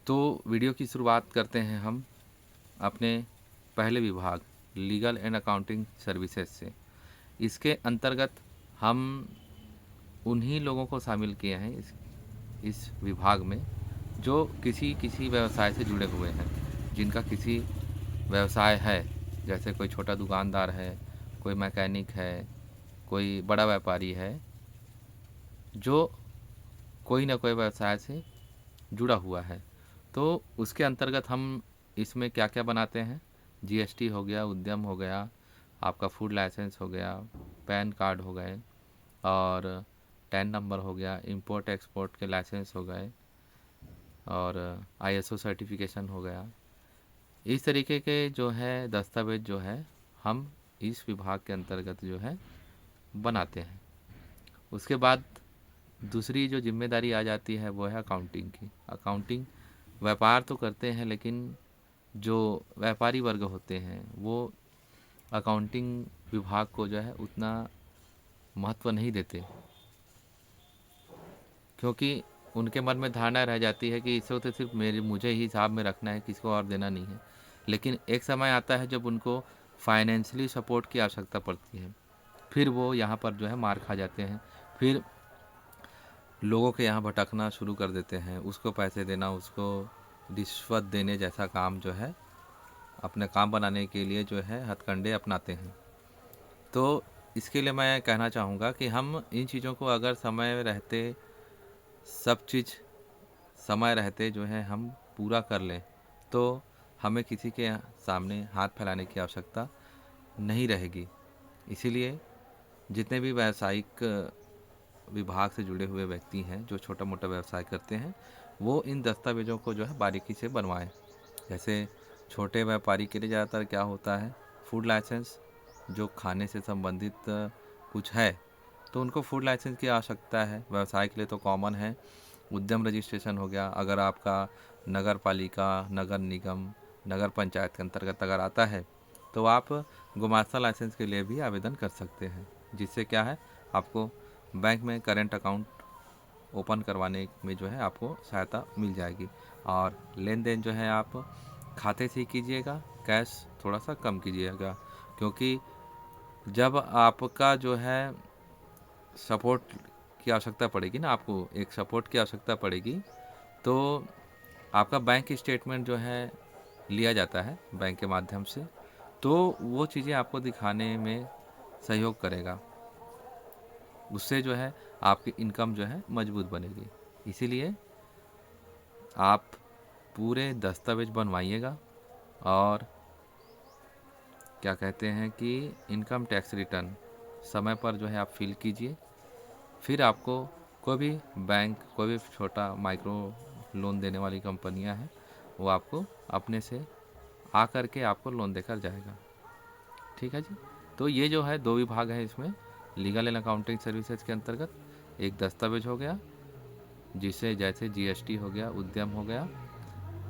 तो वीडियो की शुरुआत करते हैं हम अपने पहले विभाग लीगल एंड अकाउंटिंग सर्विसेज से। इसके अंतर्गत हम उन्हीं लोगों को शामिल किए हैं इस विभाग में जो किसी व्यवसाय से जुड़े हुए हैं, जिनका किसी व्यवसाय है, जैसे कोई छोटा दुकानदार है, कोई मैकेनिक है, कोई बड़ा व्यापारी है, जो कोई ना कोई व्यवसाय से जुड़ा हुआ है। तो उसके अंतर्गत हम इसमें क्या क्या बनाते हैं, जीएसटी हो गया, उद्यम हो गया, आपका फूड लाइसेंस हो गया, पैन कार्ड हो गए, और टैन नंबर हो गया, इंपोर्ट एक्सपोर्ट के लाइसेंस हो गए, और आईएसओ सर्टिफिकेशन हो गया। इस तरीके के जो है दस्तावेज जो है हम इस विभाग के अंतर्गत जो है बनाते हैं। उसके बाद दूसरी जो जिम्मेदारी आ जाती है वो है अकाउंटिंग की। अकाउंटिंग व्यापार तो करते हैं, लेकिन जो व्यापारी वर्ग होते हैं वो अकाउंटिंग विभाग को जो है उतना महत्व नहीं देते, क्योंकि उनके मन में धारणा रह जाती है कि इसको तो सिर्फ मुझे ही हिसाब में रखना है, किसी को और देना नहीं है। लेकिन एक समय आता है जब उनको फाइनेंशियली सपोर्ट की आवश्यकता पड़ती है, फिर वो यहाँ पर जो है मार खा जाते हैं। फिर लोगों के यहाँ भटकना शुरू कर देते हैं, उसको पैसे देना, उसको रिश्वत देने जैसा काम जो है अपने काम बनाने के लिए जो है हथकंडे अपनाते हैं। तो इसके लिए मैं कहना चाहूँगा कि हम इन चीज़ों को अगर समय रहते, सब चीज़ समय रहते जो है हम पूरा कर लें, तो हमें किसी के सामने हाथ फैलाने की आवश्यकता नहीं रहेगी। इसीलिए जितने भी व्यावसायिक विभाग से जुड़े हुए व्यक्ति हैं जो छोटा मोटा व्यवसाय करते हैं, वो इन दस्तावेज़ों को जो है बारीकी से बनवाएं। जैसे छोटे व्यापारी के लिए ज़्यादातर क्या होता है, फूड लाइसेंस, जो खाने से संबंधित कुछ है तो उनको फूड लाइसेंस की आवश्यकता है। व्यवसाय के लिए तो कॉमन है। उद्यम रजिस्ट्रेशन हो गया, अगर आपका नगर पालिका, नगर निगम, नगर पंचायत के अंतर्गत अगर आता है तो आप गुमास्ता लाइसेंस के लिए भी आवेदन कर सकते हैं, जिससे क्या है आपको बैंक में करेंट अकाउंट ओपन करवाने में जो है आपको सहायता मिल जाएगी। और लेन देन जो है आप खाते से ही कीजिएगा, कैश थोड़ा सा कम कीजिएगा, क्योंकि जब आपका जो है सपोर्ट की आवश्यकता पड़ेगी ना, आपको एक सपोर्ट की आवश्यकता पड़ेगी, तो आपका बैंक स्टेटमेंट जो है लिया जाता है बैंक के माध्यम से, तो वो चीज़ें आपको दिखाने में सहयोग करेगा। उससे जो है आपकी इनकम जो है मजबूत बनेगी। इसीलिए आप पूरे दस्तावेज बनवाइएगा, और क्या कहते हैं कि इनकम टैक्स रिटर्न समय पर जो है आप फिल कीजिए। फिर आपको कोई भी बैंक, कोई भी छोटा माइक्रो लोन देने वाली कंपनियां हैं, वो आपको अपने से आ कर के आपको लोन देकर जाएगा। ठीक है जी। तो ये जो है दो विभाग हैं इसमें, लीगल एंड अकाउंटिंग सर्विसेज के अंतर्गत। एक दस्तावेज हो गया, जिसे जैसे जीएसटी हो गया, उद्यम हो गया,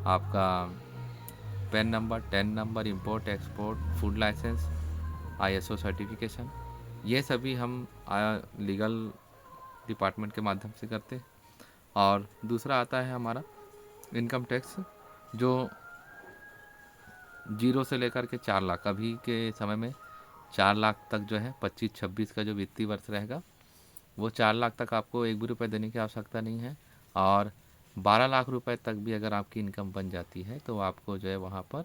आपका PAN number, TAN number, import export, food licence, ISO certification, ये सभी हम लीगल डिपार्टमेंट के माध्यम से करते हैं। और दूसरा आता है हमारा इनकम टैक्स, जो 0 से लेकर के 4 लाख, अभी के समय में 4 लाख तक जो है 25-26 का जो वित्तीय वर्ष रहेगा, वो 4 लाख तक आपको एक भी रुपये देने की आवश्यकता नहीं है। और 12 लाख रुपए तक भी अगर आपकी इनकम बन जाती है तो आपको जो है वहाँ पर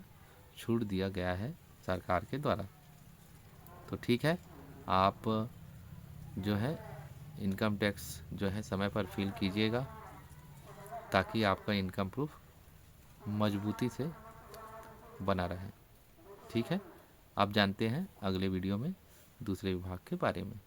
छूट दिया गया है सरकार के द्वारा। तो ठीक है, आप जो है इनकम टैक्स जो है समय पर फिल कीजिएगा, ताकि आपका इनकम प्रूफ मजबूती से बना रहे। ठीक है, आप जानते हैं अगले वीडियो में दूसरे विभाग के बारे में।